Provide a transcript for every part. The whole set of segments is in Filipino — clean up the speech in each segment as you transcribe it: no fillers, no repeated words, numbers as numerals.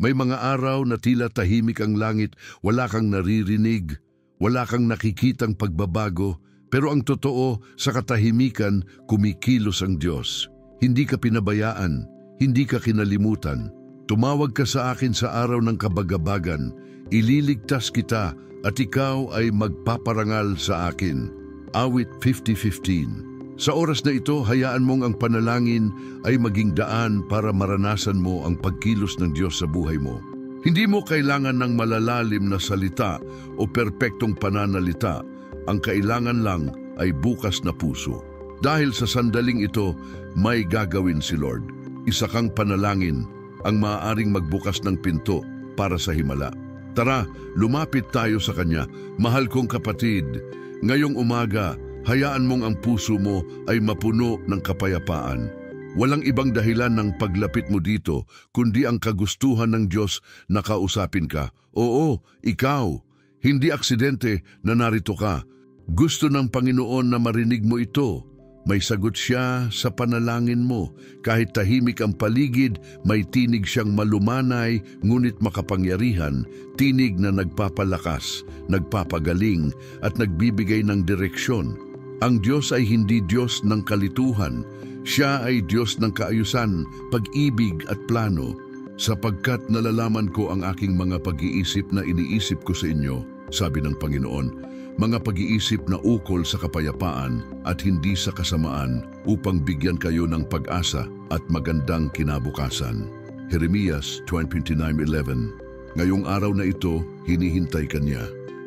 May mga araw na tila tahimik ang langit, wala kang naririnig, wala kang nakikitang pagbabago, pero ang totoo, sa katahimikan, kumikilos ang Diyos. Hindi ka pinabayaan, hindi ka kinalimutan. Tumawag ka sa akin sa araw ng kabagabagan, ililigtas kita at ikaw ay magpaparangal sa akin. Awit 50:15. Sa oras na ito, hayaan mong ang panalangin ay maging daan para maranasan mo ang pagkilos ng Diyos sa buhay mo. Hindi mo kailangan ng malalalim na salita o perpektong pananalita. Ang kailangan lang ay bukas na puso. Dahil sa sandaling ito, may gagawin si Lord. Isa kang panalangin ang maaaring magbukas ng pinto para sa himala. Tara, lumapit tayo sa Kanya. Mahal kong kapatid, ngayong umaga, hayaan mong ang puso mo ay mapuno ng kapayapaan. Walang ibang dahilan ng paglapit mo dito, kundi ang kagustuhan ng Diyos na kausapin ka. Oo, ikaw. Hindi aksidente na narito ka. Gusto ng Panginoon na marinig mo ito. May sagot siya sa panalangin mo. Kahit tahimik ang paligid, may tinig siyang malumanay, ngunit makapangyarihan, tinig na nagpapalakas, nagpapagaling, at nagbibigay ng direksyon. Ang Diyos ay hindi Diyos ng kalituhan. Siya ay Diyos ng kaayusan, pag-ibig at plano. Sapagkat nalalaman ko ang aking mga pag-iisip na iniisip ko sa inyo, sabi ng Panginoon, mga pag-iisip na ukol sa kapayapaan at hindi sa kasamaan upang bigyan kayo ng pag-asa at magandang kinabukasan. Jeremias 29:11. Ngayong araw na ito, hinihintay ka niya.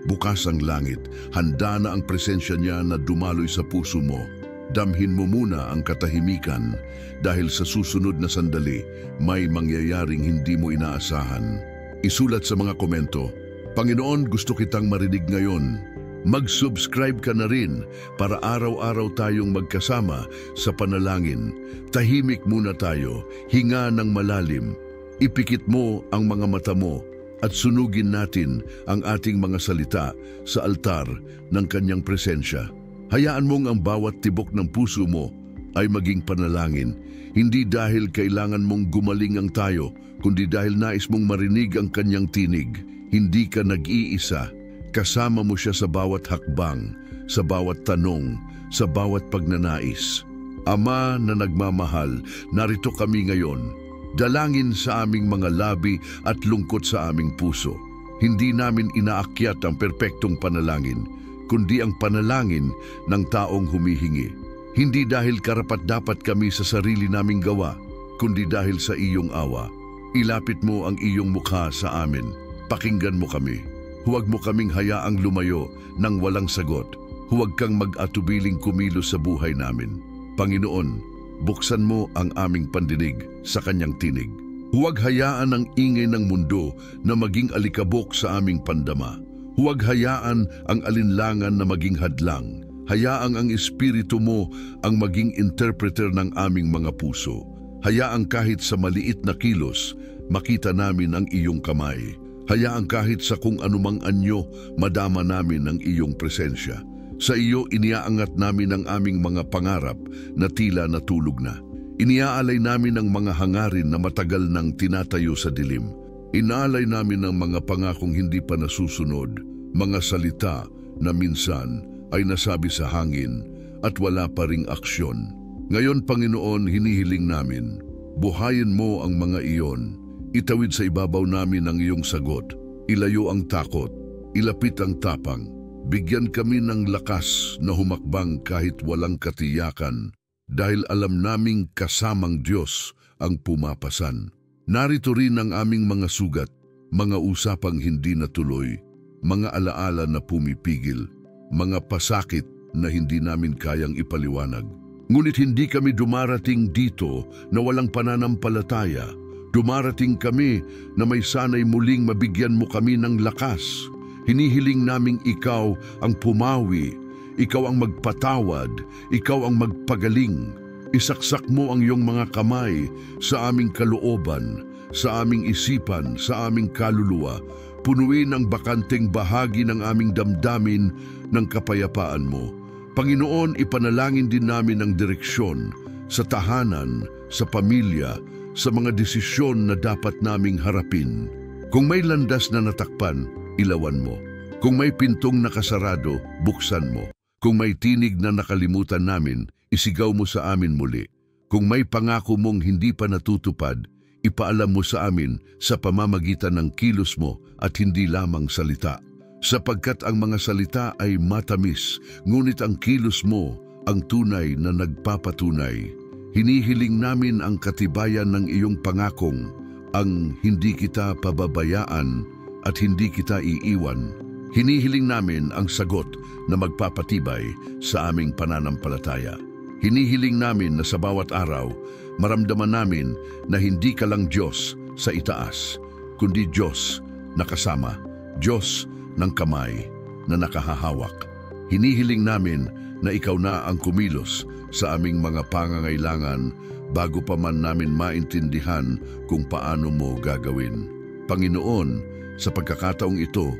Bukas ang langit, handa na ang presensya niya na dumaloy sa puso mo. Damhin mo muna ang katahimikan dahil sa susunod na sandali, may mangyayaring hindi mo inaasahan. Isulat sa mga komento, Panginoon, gusto kitang marinig ngayon. Mag-subscribe ka na rin para araw-araw tayong magkasama sa panalangin. Tahimik muna tayo, hinga ng malalim. Ipikit mo ang mga mata mo at sunugin natin ang ating mga salita sa altar ng Kanyang presensya. Hayaan mong ang bawat tibok ng puso mo ay maging panalangin. Hindi dahil kailangan mong gumaling ang tayo, kundi dahil nais mong marinig ang Kanyang tinig. Hindi ka nag-iisa. Kasama mo siya sa bawat hakbang, sa bawat tanong, sa bawat pagnanais. Ama na nagmamahal, narito kami ngayon. Dalangin sa aming mga labi at lungkot sa aming puso. Hindi namin inaakyat ang perpektong panalangin, kundi ang panalangin ng taong humihingi. Hindi dahil karapat-dapat kami sa sarili naming gawa, kundi dahil sa iyong awa. Ilapit mo ang iyong mukha sa amin. Pakinggan mo kami. Huwag mo kaming hayaang lumayo nang walang sagot. Huwag kang mag-atubiling kumilos sa buhay namin. Panginoon, buksan mo ang aming pandinig sa Kanyang tinig. Huwag hayaan ang ingay ng mundo na maging alikabok sa aming pandama. Huwag hayaan ang alinlangan na maging hadlang. Hayaang ang Espiritu mo ang maging interpreter ng aming mga puso. Hayaang kahit sa maliit na kilos, makita namin ang iyong kamay. Hayaang kahit sa kung anumang anyo, madama namin ang iyong presensya. Sa iyo, iniaangat namin ang aming mga pangarap na tila natulog na. Iniaalay namin ang mga hangarin na matagal nang tinatayo sa dilim. Inaalay namin ang mga pangakong hindi pa nasusunod, mga salita na minsan ay nasabi sa hangin at wala pa ring aksyon. Ngayon, Panginoon, hinihiling namin, buhayin mo ang mga iyon. Itawid sa ibabaw namin ang iyong sagot. Ilayo ang takot, ilapit ang tapang. Bigyan kami ng lakas na humakbang kahit walang katiyakan, dahil alam naming kasamang Diyos ang pumapasan. Narito rin ang aming mga sugat, mga usapang hindi natuloy, mga alaala na pumipigil, mga pasakit na hindi namin kayang ipaliwanag. Ngunit hindi kami dumarating dito na walang pananampalataya. Dumarating kami na may sanay muling mabigyan mo kami ng lakas. Hinihiling naming ikaw ang pumawi, ikaw ang magpatawad, ikaw ang magpagaling. Isaksak mo ang iyong mga kamay sa aming kalooban, sa aming isipan, sa aming kaluluwa. Punuin ang bakanteng bahagi ng aming damdamin ng kapayapaan mo. Panginoon, ipanalangin din namin ang direksyon sa tahanan, sa pamilya, sa mga desisyon na dapat naming harapin. Kung may landas na natakpan, ilawan mo. Kung may pintong nakasarado, buksan mo. Kung may tinig na nakalimutan namin, isigaw mo sa amin muli. Kung may pangako mong hindi pa natutupad, ipaalam mo sa amin sa pamamagitan ng kilos mo at hindi lamang salita. Sapagkat ang mga salita ay matamis, ngunit ang kilos mo ang tunay na nagpapatunay. Hinihiling namin ang katibayan ng iyong pangakong, ang hindi kita pababayaan at hindi kita iiwan. Hinihiling namin ang sagot na magpapatibay sa aming pananampalataya. Hinihiling namin na sa bawat araw, maramdaman namin na hindi ka lang Diyos sa itaas, kundi Diyos na kasama, Diyos ng kamay na nakahahawak. Hinihiling namin na ikaw na ang kumilos sa aming mga pangangailangan bago pa man namin maintindihan kung paano mo gagawin. Panginoon, sa pagkakataong ito,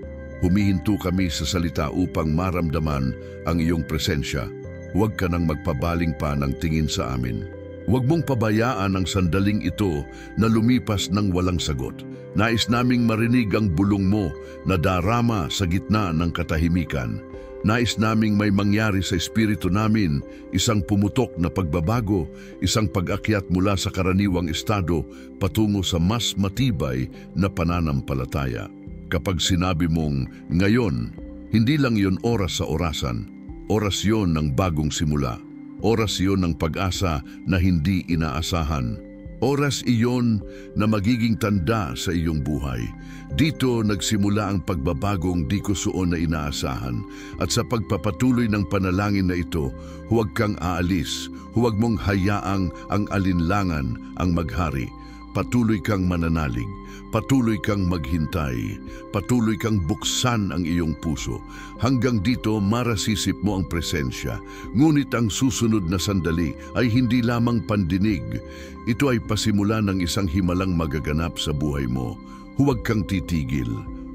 humihinto kami sa salita upang maramdaman ang iyong presensya. Huwag ka nang magpabaling pa ng tingin sa amin. Huwag mong pabayaan ang sandaling ito na lumipas ng walang sagot. Nais naming marinig ang bulong mo na darama sa gitna ng katahimikan. Nais naming may mangyari sa espiritu namin, isang pumutok na pagbabago, isang pag-akyat mula sa karaniwang estado patungo sa mas matibay na pananampalataya. Kapag sinabi mong ngayon, hindi lang yon oras sa orasan, oras yon ng bagong simula, oras yon ng pag-asa na hindi inaasahan, oras iyon na magiging tanda sa iyong buhay. Dito nagsimula ang pagbabagong di ko suon na inaasahan at sa pagpapatuloy ng panalangin na ito, huwag kang aalis, huwag mong hayaang ang alinlangan ang maghari. Patuloy kang mananalig, patuloy kang maghintay, patuloy kang buksan ang iyong puso. Hanggang dito marasisip mo ang presensya, ngunit ang susunod na sandali ay hindi lamang pandinig. Ito ay pasimula ng isang himalang magaganap sa buhay mo. Huwag kang titigil,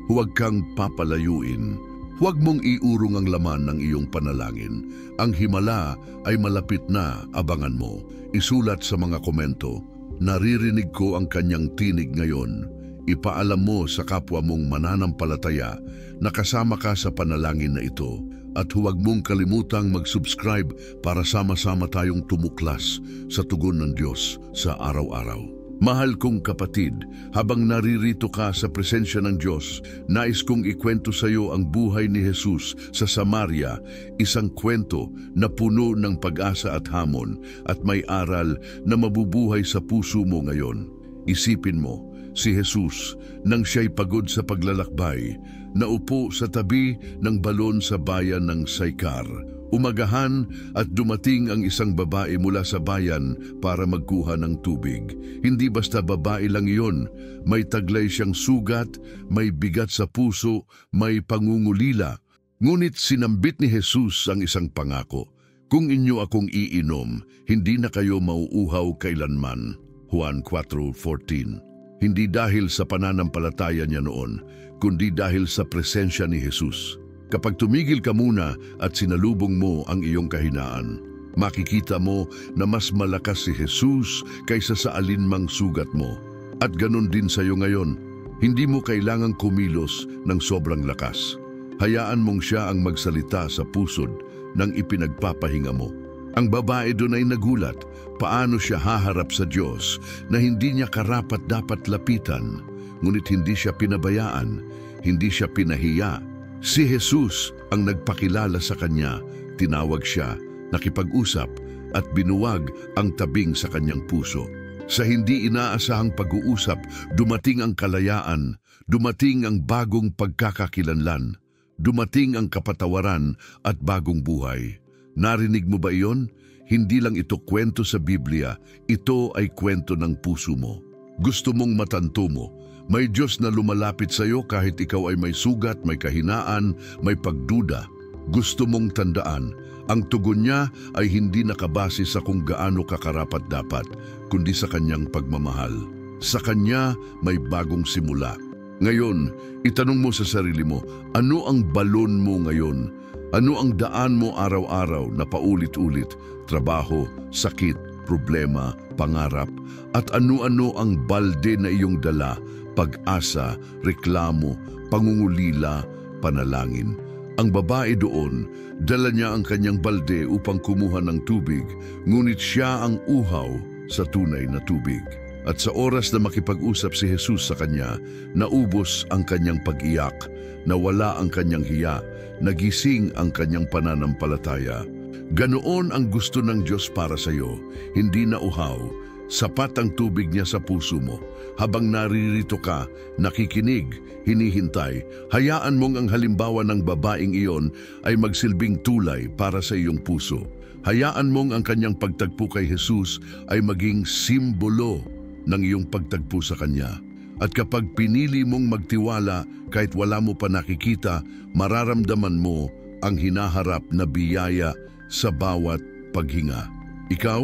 huwag kang papalayuin. Huwag mong iurong ang laman ng iyong panalangin. Ang himala ay malapit na, abangan mo. Isulat sa mga komento, naririnig ko ang kanyang tinig ngayon. Ipaalam mo sa kapwa mong mananampalataya na kasama ka sa panalangin na ito. At huwag mong kalimutang mag-subscribe para sama-sama tayong tumuklas sa tugon ng Diyos sa araw-araw. Mahal kong kapatid, habang naririto ka sa presensya ng Diyos, nais kong ikwento sa iyo ang buhay ni Jesus sa Samaria, isang kwento na puno ng pag-asa at hamon at may aral na mabubuhay sa puso mo ngayon. Isipin mo, si Jesus, nang siya'y pagod sa paglalakbay, naupo sa tabi ng balon sa bayan ng Sychar. Umagahan at dumating ang isang babae mula sa bayan para magkuha ng tubig. Hindi basta babae lang iyon, may taglay siyang sugat, may bigat sa puso, may pangungulila. Ngunit sinambit ni Jesus ang isang pangako, kung inyo akong iinom, hindi na kayo mauuhaw kailanman. Juan 4:14. Hindi dahil sa pananampalataya niya noon, kundi dahil sa presensya ni Jesus. Kapag tumigil ka muna at sinalubong mo ang iyong kahinaan, makikita mo na mas malakas si Jesus kaysa sa alinmang sugat mo. At ganun din sa iyo ngayon, hindi mo kailangang kumilos ng sobrang lakas. Hayaan mong siya ang magsalita sa pusod ng ipinagpapahinga mo. Ang babae doon ay nagulat, paano siya haharap sa Diyos na hindi niya karapat-dapat lapitan, ngunit hindi siya pinabayaan, hindi siya pinahiya. Si Jesus ang nagpakilala sa kanya, tinawag siya, nakipag-usap at binuwag ang tabing sa kanyang puso. Sa hindi inaasahang pag-uusap, dumating ang kalayaan, dumating ang bagong pagkakakilanlan, dumating ang kapatawaran at bagong buhay. Narinig mo ba iyon? Hindi lang ito kwento sa Biblia, ito ay kwento ng puso mo. Gusto mong matanto mo, may Diyos na lumalapit sa iyo kahit ikaw ay may sugat, may kahinaan, may pagduda. Gusto mong tandaan, ang tugon niya ay hindi nakabase sa kung gaano ka karapat-dapat, kundi sa kanyang pagmamahal. Sa kanya may bagong simula. Ngayon, itanong mo sa sarili mo, ano ang balon mo ngayon? Ano ang daan mo araw-araw na paulit-ulit? Trabaho, sakit, problema, pangarap, at ano-ano ang balde na iyong dala, pag-asa, reklamo, pangungulila, panalangin. Ang babae doon, dala niya ang kanyang balde upang kumuha ng tubig, ngunit siya ang uhaw sa tunay na tubig. At sa oras na makipag-usap si Jesus sa kanya, naubos ang kanyang pag-iyak, nawala ang kanyang hiya, nagising ang kanyang pananampalataya. Ganoon ang gusto ng Diyos para sa iyo, hindi na uhaw, sapat ang tubig niya sa puso mo. Habang naririto ka, nakikinig, hinihintay, hayaan mong ang halimbawa ng babaeng iyon ay magsilbing tulay para sa iyong puso. Hayaan mong ang kanyang pagtagpo kay Jesus ay maging simbolo ng iyong pagtagpo sa Kanya. At kapag pinili mong magtiwala kahit wala mo pa nakikita, mararamdaman mo ang hinaharap na biyaya sa bawat paghinga. Ikaw,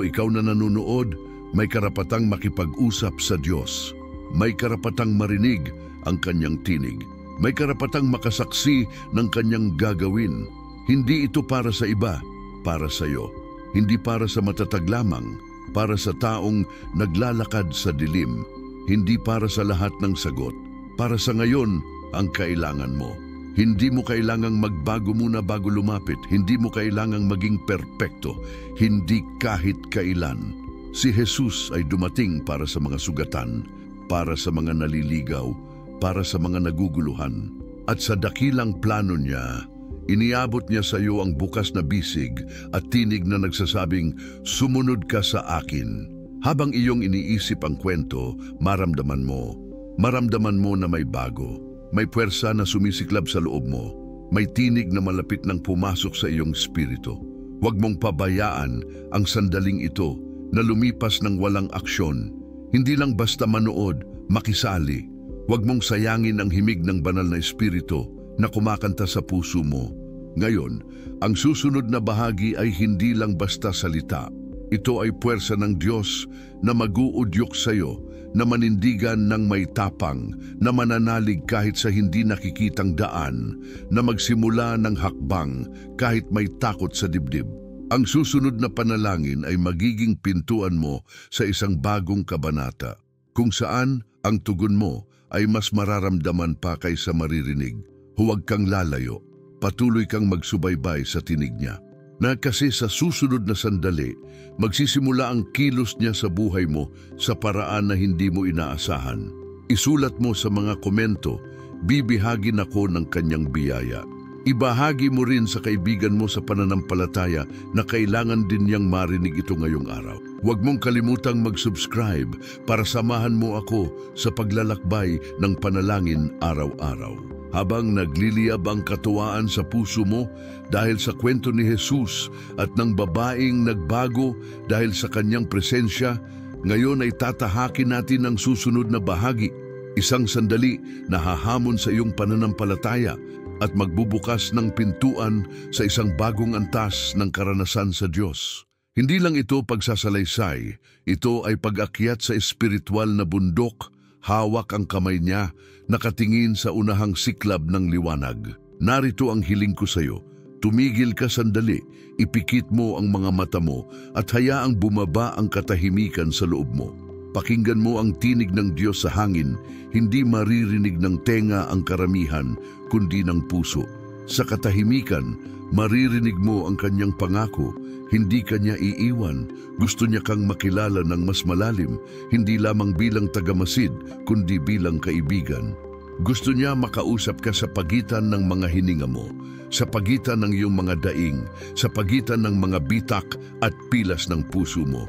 ikaw na nanonood, may karapatang makipag-usap sa Diyos. May karapatang marinig ang Kanyang tinig. May karapatang makasaksi ng Kanyang gagawin. Hindi ito para sa iba, para sa iyo. Hindi para sa matatag lamang, para sa taong naglalakad sa dilim, hindi para sa lahat ng sagot, para sa ngayon ang kailangan mo. Hindi mo kailangang magbago muna bago lumapit, hindi mo kailangang maging perpekto, hindi kahit kailan. Si Jesus ay dumating para sa mga sugatan, para sa mga naliligaw, para sa mga naguguluhan. At sa dakilang plano niya, iniabot niya sa iyo ang bukas na bisig at tinig na nagsasabing, "Sumunod ka sa akin." Habang iyong iniisip ang kwento, maramdaman mo na may bago. May puwersa na sumisiklab sa loob mo. May tinig na malapit nang pumasok sa iyong espiritu. Huwag mong pabayaan ang sandaling ito na lumipas ng walang aksyon. Hindi lang basta manood, makisali. Huwag mong sayangin ang himig ng banal na espiritu na kumakanta sa puso mo. Ngayon, ang susunod na bahagi ay hindi lang basta salita. Ito ay puwersa ng Diyos na mag-uudyok sa iyo, na manindigan ng may tapang, na mananalig kahit sa hindi nakikitang daan, na magsimula ng hakbang kahit may takot sa dibdib. Ang susunod na panalangin ay magiging pintuan mo sa isang bagong kabanata, kung saan ang tugon mo ay mas mararamdaman pa kaysa maririnig. Huwag kang lalayo, patuloy kang magsubaybay sa tinig niya. Na kasi sa susunod na sandali, magsisimula ang kilos niya sa buhay mo sa paraan na hindi mo inaasahan. Isulat mo sa mga komento, "Bibihagin ako ng kanyang biyaya." Ibahagi mo rin sa kaibigan mo sa pananampalataya na kailangan din niyang marinig ito ngayong araw. Huwag mong kalimutang mag-subscribe para samahan mo ako sa paglalakbay ng panalangin araw-araw. Habang nagliliyab ang katuwaan sa puso mo dahil sa kwento ni Jesus at ng babaeng nagbago dahil sa kanyang presensya, ngayon ay tatahakin natin ang susunod na bahagi. Isang sandali na hahamon sa iyong pananampalataya at magbubukas ng pintuan sa isang bagong antas ng karanasan sa Diyos. Hindi lang ito pagsasalaysay, ito ay pag-akyat sa espiritual na bundok. Hawak ang kamay niya, nakatingin sa unahang siklab ng liwanag. Narito ang hiling ko sa iyo. Tumigil ka sandali, ipikit mo ang mga mata mo at hayaang bumaba ang katahimikan sa loob mo. Pakinggan mo ang tinig ng Diyos sa hangin, hindi maririnig ng tenga ang karamihan, kundi ng puso. Sa katahimikan, maririnig mo ang kanyang pangako, hindi kanya iiwan. Gusto niya kang makilala ng mas malalim, hindi lamang bilang tagamasid, kundi bilang kaibigan. Gusto niya makausap ka sa pagitan ng mga hininga mo, sa pagitan ng iyong mga daing, sa pagitan ng mga bitak at pilas ng puso mo.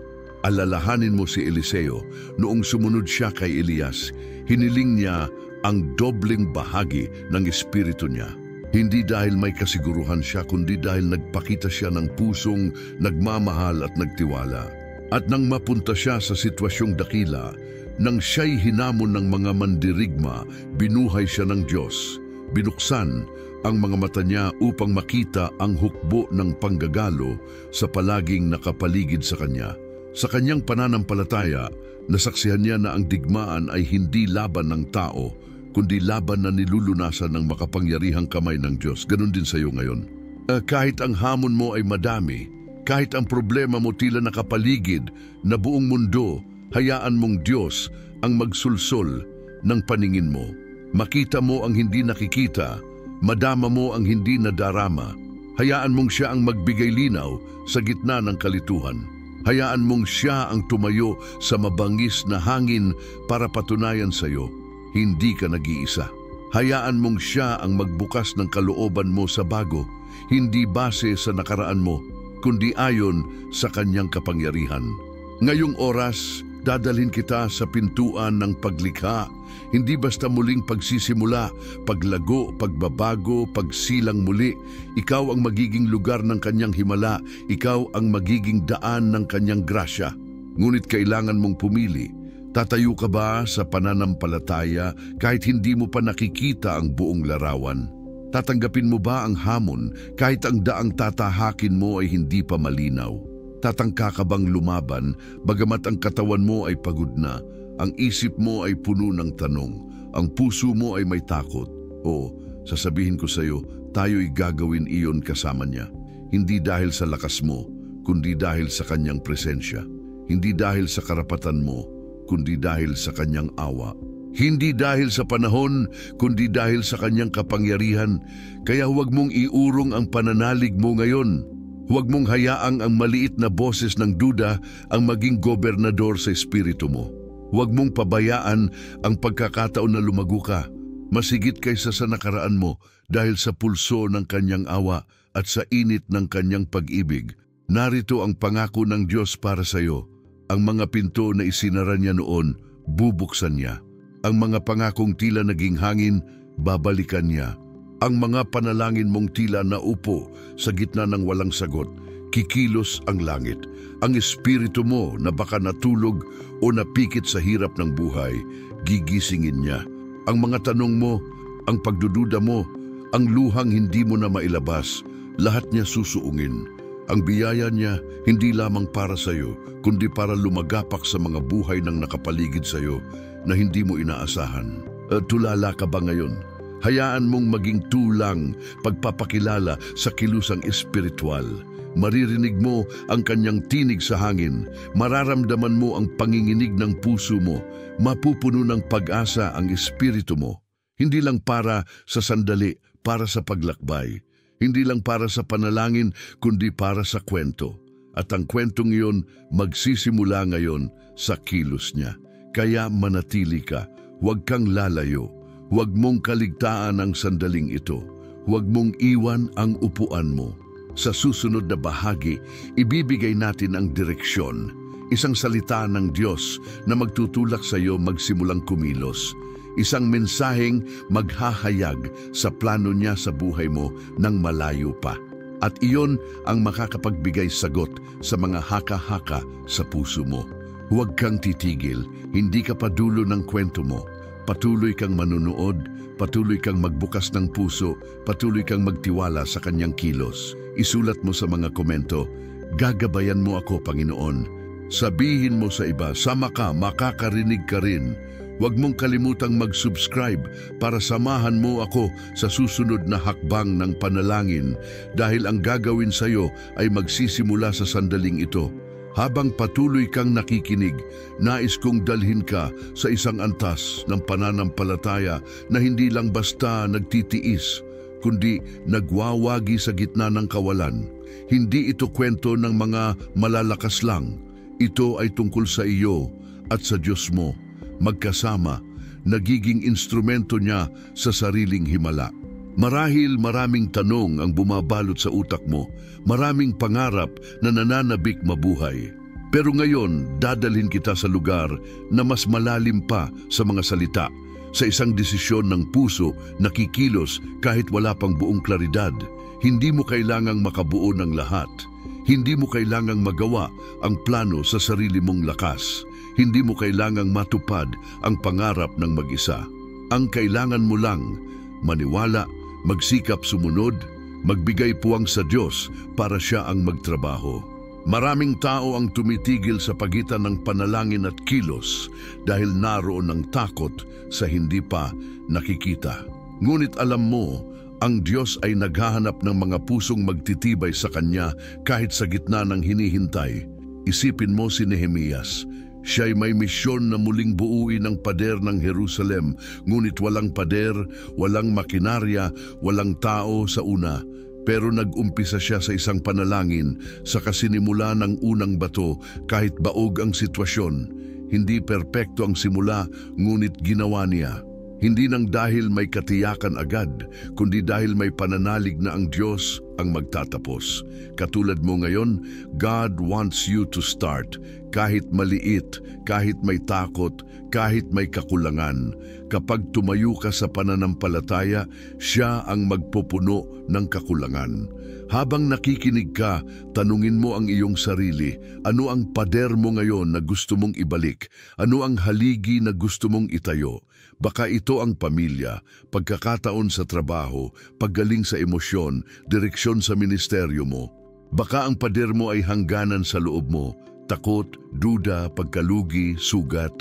Alalahanin mo si Eliseo, noong sumunod siya kay Elias, hiniling niya ang dobleng bahagi ng espiritu niya. Hindi dahil may kasiguruhan siya, kundi dahil nagpakita siya ng pusong nagmamahal at nagtiwala. At nang mapunta siya sa sitwasyong dakila, nang siya'y hinamon ng mga mandirigma, binuhay siya ng Diyos. Binuksan ang mga mata niya upang makita ang hukbo ng panggagalo sa palaging nakapaligid sa kanya. Sa kanyang pananampalataya, nasaksihan niya na ang digmaan ay hindi laban ng tao, kundi laban na nilulunasan ng makapangyarihang kamay ng Diyos. Ganon din sa iyo ngayon. Kahit ang hamon mo ay madami, Kahit ang problema mo tila nakapaligid na buong mundo, hayaan mong Diyos ang magsulsol ng paningin mo. Makita mo ang hindi nakikita, madama mo ang hindi nadarama. Hayaan mong siya ang magbigay linaw sa gitna ng kalituhan. Hayaan mong siya ang tumayo sa mabangis na hangin para patunayan sa iyo, hindi ka nag-iisa. Hayaan mong siya ang magbukas ng kalooban mo sa bago, hindi base sa nakaraan mo, kundi ayon sa kanyang kapangyarihan. Ngayong oras, dadalhin kita sa pintuan ng paglikha, hindi basta muling pagsisimula, paglago, pagbabago, pagsilang muli. Ikaw ang magiging lugar ng kanyang himala, ikaw ang magiging daan ng kanyang grasya. Ngunit kailangan mong pumili. Tatayo ka ba sa pananampalataya kahit hindi mo pa nakikita ang buong larawan? Tatanggapin mo ba ang hamon kahit ang daang tatahakin mo ay hindi pa malinaw? Tatangka ka bang lumaban bagamat ang katawan mo ay pagod na, ang isip mo ay puno ng tanong, ang puso mo ay may takot? O, sasabihin ko sa iyo, tayo'y gagawin iyon kasama niya. Hindi dahil sa lakas mo, kundi dahil sa kanyang presensya. Hindi dahil sa karapatan mo, kundi dahil sa kanyang awa. Hindi dahil sa panahon, kundi dahil sa kanyang kapangyarihan. Kaya huwag mong iurong ang pananalig mo ngayon. Huwag mong hayaang ang maliit na boses ng duda ang maging gobernador sa espiritu mo. Huwag mong pabayaan ang pagkakataon na lumago ka, masigit kaysa sa nakaraan mo dahil sa pulso ng kanyang awa at sa init ng kanyang pag-ibig. Narito ang pangako ng Diyos para sa iyo. Ang mga pinto na isinara niya noon, bubuksan niya. Ang mga pangakong tila naging hangin, babalikan niya. Ang mga panalangin mong tila naupo sa gitna ng walang sagot, kikilos ang langit. Ang espiritu mo na baka natulog o napikit sa hirap ng buhay, gigisingin niya. Ang mga tanong mo, ang pagdududa mo, ang luhang hindi mo na mailabas, lahat niya susuungin. Ang biyaya niya hindi lamang para sa iyo, kundi para lumagapak sa mga buhay ng nakapaligid sa iyo na hindi mo inaasahan. Tulala ka ba ngayon? Hayaan mong maging tulang pagpapakilala sa kilusang espiritual. Maririnig mo ang kanyang tinig sa hangin, mararamdaman mo ang panginginig ng puso mo, mapupuno ng pag-asa ang espiritu mo. Hindi lang para sa sandali, para sa paglakbay. Hindi lang para sa panalangin, kundi para sa kwento. At ang kwentong iyon magsisimula ngayon sa kilos niya. Kaya manatili ka, huwag kang lalayo. Huwag mong kaligtaan ang sandaling ito. Huwag mong iwan ang upuan mo. Sa susunod na bahagi, ibibigay natin ang direksyon. Isang salita ng Diyos na magtutulak sa iyo magsimulang kumilos. Isang mensaheng maghahayag sa plano niya sa buhay mo nang malayo pa. At iyon ang makakapagbigay sagot sa mga haka-haka sa puso mo. Huwag kang titigil, hindi ka pa dulo ng kwento mo. Patuloy kang manunood, patuloy kang magbukas ng puso, patuloy kang magtiwala sa kanyang kilos. Isulat mo sa mga komento, gagabayan mo ako, Panginoon. Sabihin mo sa iba, sama ka, makakarinig ka rin. Huwag mong kalimutang mag-subscribe para samahan mo ako sa susunod na hakbang ng panalangin dahil ang gagawin sa iyo ay magsisimula sa sandaling ito. Habang patuloy kang nakikinig, nais kong dalhin ka sa isang antas ng pananampalataya na hindi lang basta nagtitiis, kundi nagwawagi sa gitna ng kawalan. Hindi ito kwento ng mga malalakas lang. Ito ay tungkol sa iyo at sa Diyos mo. Magkasama, nagiging instrumento niya sa sariling himala. Marahil maraming tanong ang bumabalot sa utak mo, maraming pangarap na nananabik mabuhay. Pero ngayon, dadalhin kita sa lugar na mas malalim pa sa mga salita, sa isang desisyon ng puso na kikilos kahit wala pang buong klaridad. Hindi mo kailangang makabuo ng lahat. Hindi mo kailangang magawa ang plano sa sarili mong lakas. Hindi mo kailangang matupad ang pangarap ng mag-isa. Ang kailangan mo lang, maniwala, magsikap sumunod, magbigay puwang sa Diyos para siya ang magtrabaho. Maraming tao ang tumitigil sa pagitan ng panalangin at kilos dahil naroon ang takot sa hindi pa nakikita. Ngunit alam mo, Ang Diyos ay naghahanap ng mga pusong magtitibay sa Kanya kahit sa gitna ng hinihintay. Isipin mo si Nehemias. Siya'y may misyon na muling buuin ang pader ng Jerusalem, ngunit walang pader, walang makinarya, walang tao sa una. Pero nag-umpisa siya sa isang panalangin sa kasinimula ng unang bato kahit baog ang sitwasyon. Hindi perpekto ang simula, ngunit ginawa niya. Hindi nang dahil may katiyakan agad, kundi dahil may pananalig na ang Diyos ang magtatapos. Katulad mo ngayon, God wants you to start. Kahit maliit, kahit may takot, kahit may kakulangan. Kapag tumayo ka sa pananampalataya, siya ang magpupuno ng kakulangan. Habang nakikinig ka, tanungin mo ang iyong sarili, ano ang pader mo ngayon na gusto mong ibalik? Ano ang haligi na gusto mong itayo? Baka ito ang pamilya, pagkakataon sa trabaho, paggaling sa emosyon, direksyon sa ministeryo mo. Baka ang pader mo ay hangganan sa loob mo, takot, duda, pagkalugi, sugat.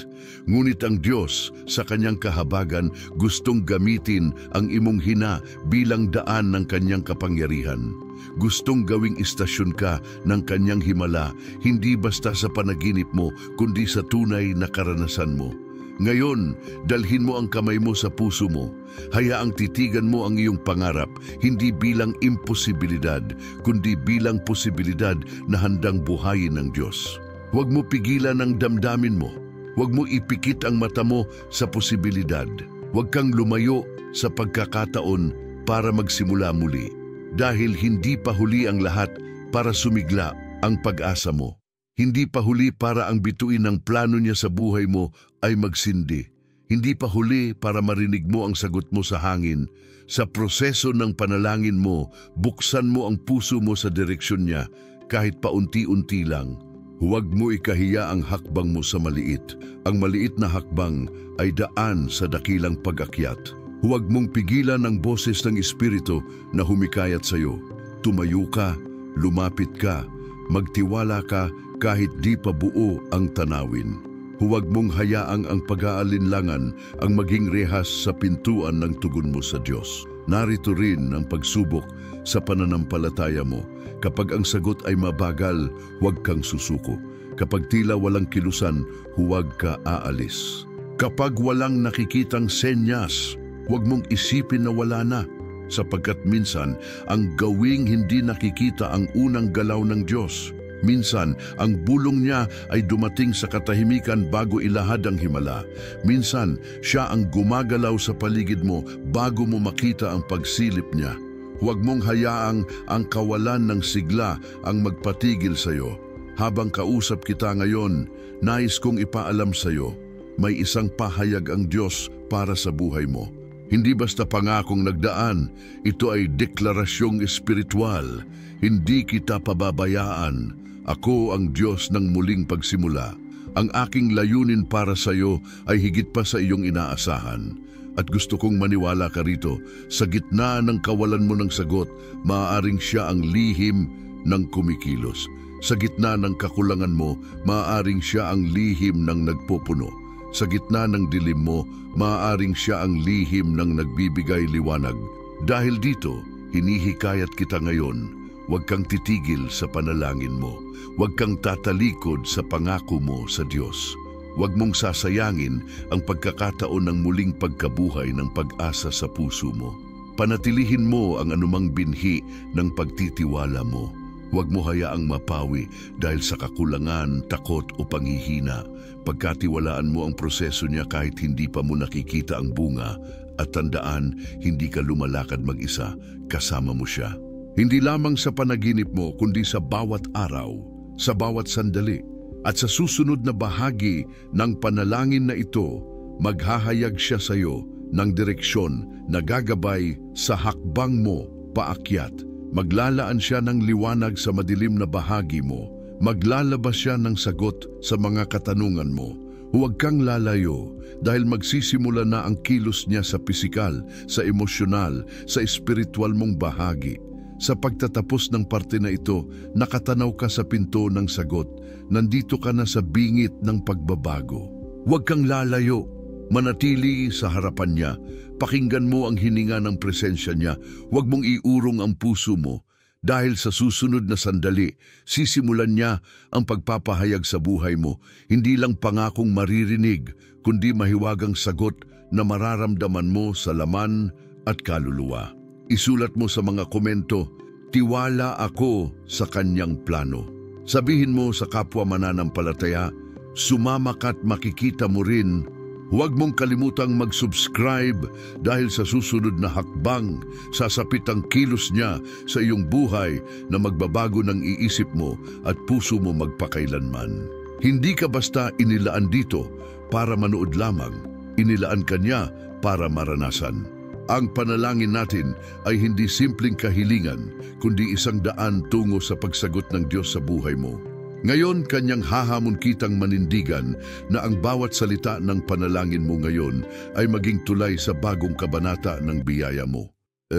Ngunit ang Diyos sa Kanyang kahabagan gustong gamitin ang imong hina bilang daan ng Kanyang kapangyarihan. Gustong gawing istasyon ka ng Kanyang himala, hindi basta sa panaginip mo, kundi sa tunay na karanasan mo. Ngayon, dalhin mo ang kamay mo sa puso mo. Hayaang titigan mo ang iyong pangarap, hindi bilang imposibilidad, kundi bilang posibilidad na handang buhayin ng Diyos. Huwag mo pigilan ang damdamin mo. Huwag mo ipikit ang mata mo sa posibilidad. Huwag kang lumayo sa pagkakataon para magsimula muli. Dahil hindi pa huli ang lahat para sumigla ang pag-asa mo. Hindi pa huli para ang bituin ng plano niya sa buhay mo ay magsindi. Hindi pa huli para marinig mo ang sagot mo sa hangin. Sa proseso ng panalangin mo, buksan mo ang puso mo sa direksyon niya kahit paunti-unti lang. Huwag mo ikahiya ang hakbang mo sa maliit. Ang maliit na hakbang ay daan sa dakilang pag-akyat. Huwag mong pigilan ang boses ng Espiritu na humikayat sa iyo. Tumayo ka, lumapit ka, magtiwala ka, kahit di pa buo ang tanawin. Huwag mong hayaang ang pag-aalinlangan ang maging rehas sa pintuan ng tugon mo sa Diyos. Narito rin ang pagsubok sa pananampalataya mo. Kapag ang sagot ay mabagal, huwag kang susuko. Kapag tila walang kilusan, huwag ka aalis. Kapag walang nakikitang senyas, huwag mong isipin na wala na. Sapagkat minsan, ang gawing hindi nakikita ang unang galaw ng Diyos. Minsan, ang bulong niya ay dumating sa katahimikan bago ilahad ang himala. Minsan, siya ang gumagalaw sa paligid mo bago mo makita ang pagsilip niya. Huwag mong hayaang ang kawalan ng sigla ang magpatigil sa iyo. Habang kausap kita ngayon, nais kong ipaalam sa iyo, may isang pahayag ang Diyos para sa buhay mo. Hindi basta pangakong nagdaan, ito ay deklarasyong espiritual. Hindi kita pababayaan. Ako ang Diyos ng muling pagsimula. Ang aking layunin para sa iyo ay higit pa sa iyong inaasahan. At gusto kong maniwala ka rito, sa gitna ng kawalan mo ng sagot, maaaring siya ang lihim ng kumikilos. Sa gitna ng kakulangan mo, maaaring siya ang lihim ng nagpupuno. Sa gitna ng dilim mo, maaaring siya ang lihim ng nagbibigay liwanag. Dahil dito, hinihikayat kita ngayon. Huwag kang titigil sa panalangin mo. Huwag kang tatalikod sa pangako mo sa Diyos. Huwag mong sasayangin ang pagkakataon ng muling pagkabuhay ng pag-asa sa puso mo. Panatilihin mo ang anumang binhi ng pagtitiwala mo. Huwag mo hayaang mapawi dahil sa kakulangan, takot o panghihina. Pagkatiwalaan mo ang proseso niya kahit hindi pa mo nakikita ang bunga. At tandaan, hindi ka lumalakad mag-isa, kasama mo siya. Hindi lamang sa panaginip mo, kundi sa bawat araw, sa bawat sandali, at sa susunod na bahagi ng panalangin na ito, maghahayag siya sa iyo ng direksyon na gagabay sa hakbang mo paakyat. Maglalaan siya ng liwanag sa madilim na bahagi mo. Maglalabas siya ng sagot sa mga katanungan mo. Huwag kang lalayo dahil magsisimula na ang kilos niya sa pisikal, sa emosyonal, sa espiritual mong bahagi. Sa pagtatapos ng parte na ito, nakatanaw ka sa pinto ng sagot. Nandito ka na sa bingit ng pagbabago. Huwag kang lalayo. Manatili sa harapan niya, pakinggan mo ang hininga ng presensya niya, huwag mong iurong ang puso mo. Dahil sa susunod na sandali, sisimulan niya ang pagpapahayag sa buhay mo, hindi lang pangakong maririnig, kundi mahiwagang sagot na mararamdaman mo sa laman at kaluluwa. Isulat mo sa mga komento, tiwala ako sa kanyang plano. Sabihin mo sa kapwa mananampalataya, sumama ka't makikita mo rin. Huwag mong kalimutang mag-subscribe dahil sa susunod na hakbang, sasapit ang kilos niya sa iyong buhay na magbabago ng iisip mo at puso mo magpakailanman. Hindi ka basta inilaan dito para manood lamang, inilaan ka niya para maranasan. Ang panalangin natin ay hindi simpleng kahilingan, kundi isang daan tungo sa pagsagot ng Diyos sa buhay mo. Ngayon, kanyang hahamon kitang manindigan na ang bawat salita ng panalangin mo ngayon ay maging tulay sa bagong kabanata ng biyaya mo.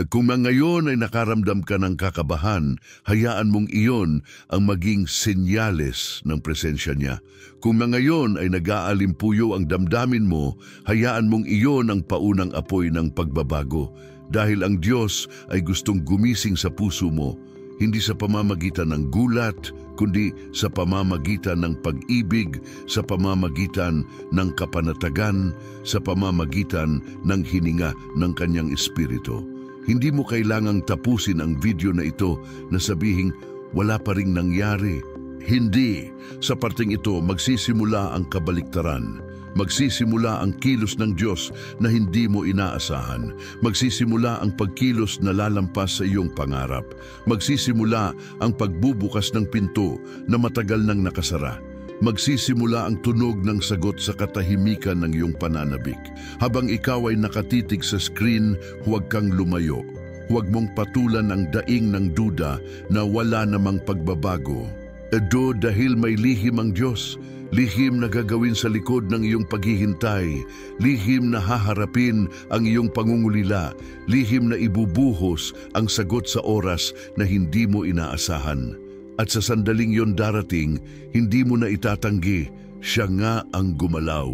Kung ngayon ay nakaramdam ka ng kakabahan, hayaan mong iyon ang maging senyales ng presensya niya. Kung ngayon ay nag-aalimpuyo ang damdamin mo, hayaan mong iyon ang paunang apoy ng pagbabago. Dahil ang Diyos ay gustong gumising sa puso mo, hindi sa pamamagitan ng gulat, kundi sa pamamagitan ng pag-ibig, sa pamamagitan ng kapanatagan, sa pamamagitan ng hininga ng kanyang espiritu. Hindi mo kailangang tapusin ang video na ito na sabihing wala pa ring nangyari. Hindi. Sa parteng ito magsisimula ang kabaliktaran. Magsisimula ang kilos ng Diyos na hindi mo inaasahan. Magsisimula ang pagkilos na lalampas sa iyong pangarap. Magsisimula ang pagbubukas ng pinto na matagal nang nakasara. Magsisimula ang tunog ng sagot sa katahimikan ng iyong pananabik. Habang ikaw ay nakatitig sa screen, huwag kang lumayo. Huwag mong patulan ang daing ng duda na wala namang pagbabago. Dahil may lihim ang Diyos. Lihim na gagawin sa likod ng iyong paghihintay, lihim na haharapin ang iyong pangungulila, lihim na ibubuhos ang sagot sa oras na hindi mo inaasahan. At sa sandaling yon darating, hindi mo na itatanggi, siya nga ang gumalaw.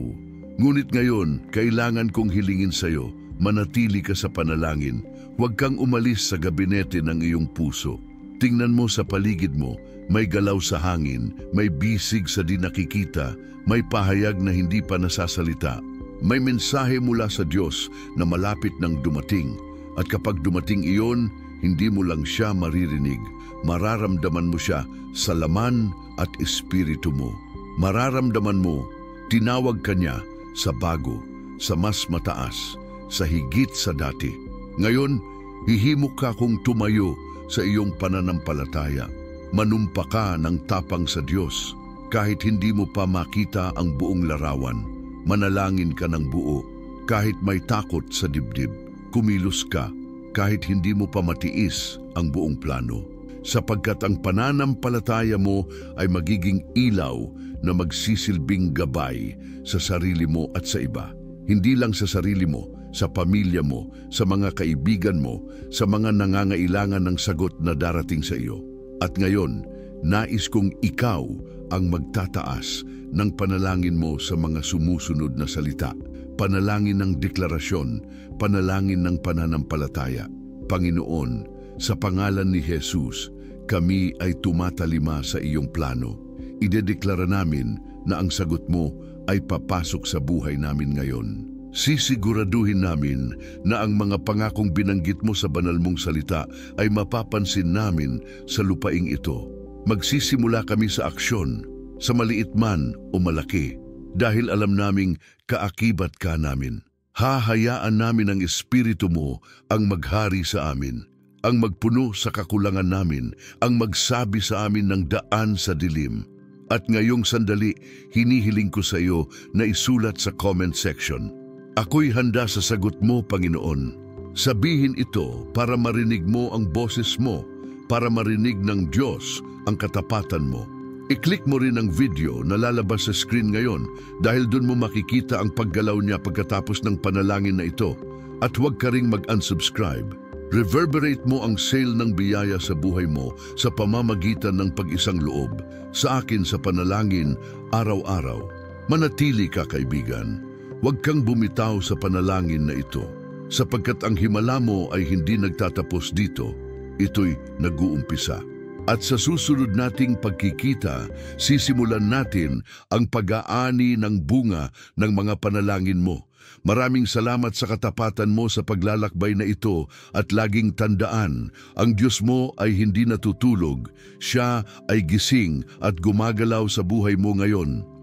Ngunit ngayon, kailangan kong hilingin sa iyo, manatili ka sa panalangin, huwag kang umalis sa gabinete ng iyong puso. Tingnan mo sa paligid mo, may galaw sa hangin, may bisig sa di nakikita, may pahayag na hindi pa nasasalita. May mensahe mula sa Diyos na malapit nang dumating. At kapag dumating iyon, hindi mo lang siya maririnig. Mararamdaman mo siya sa laman at espiritu mo. Mararamdaman mo, tinawag ka niya sa bago, sa mas mataas, sa higit sa dati. Ngayon, hihimok ka kung tumayo sa iyong pananampalataya. Manumpa ka ng tapang sa Diyos kahit hindi mo pa makita ang buong larawan. Manalangin ka ng buo kahit may takot sa dibdib. Kumilos ka kahit hindi mo pa matiis ang buong plano. Sapagkat ang pananampalataya mo ay magiging ilaw na magsisilbing gabay sa sarili mo at sa iba. Hindi lang sa sarili mo, sa pamilya mo, sa mga kaibigan mo, sa mga nangangailangan ng sagot na darating sa iyo. At ngayon, nais kong ikaw ang magtataas ng panalangin mo sa mga sumusunod na salita. Panalangin ng deklarasyon, panalangin ng pananampalataya. Panginoon, sa pangalan ni Jesus, kami ay tumatalima sa iyong plano. Idedeklara namin na ang sagot mo ay papasok sa buhay namin ngayon. Sisiguraduhin namin na ang mga pangakong binanggit mo sa banal mong salita ay mapapansin namin sa lupaing ito. Magsisimula kami sa aksyon, sa maliit man o malaki, dahil alam naming kaakibat ka namin. Hahayaan namin ang Espiritu mo ang maghari sa amin, ang magpuno sa kakulangan namin, ang magsabi sa amin ng daan sa dilim. At ngayong sandali, hinihiling ko sa iyo na isulat sa comment section, ako'y handa sa sagot mo, Panginoon. Sabihin ito para marinig mo ang boses mo, para marinig ng Diyos ang katapatan mo. I-click mo rin ang video na lalabas sa screen ngayon dahil doon mo makikita ang paggalaw niya pagkatapos ng panalangin na ito. At huwag ka ring mag-unsubscribe. Reverberate mo ang sail ng biyaya sa buhay mo sa pamamagitan ng pag-isang loob. Sa akin sa panalangin, araw-araw. Manatili ka, kaibigan. Huwag kang bumitaw sa panalangin na ito, sapagkat ang himala mo ay hindi nagtatapos dito, ito'y nag-uumpisa. At sa susunod nating pagkikita, sisimulan natin ang pag-aani ng bunga ng mga panalangin mo. Maraming salamat sa katapatan mo sa paglalakbay na ito at laging tandaan, ang Diyos mo ay hindi natutulog, Siya ay gising at gumagalaw sa buhay mo ngayon.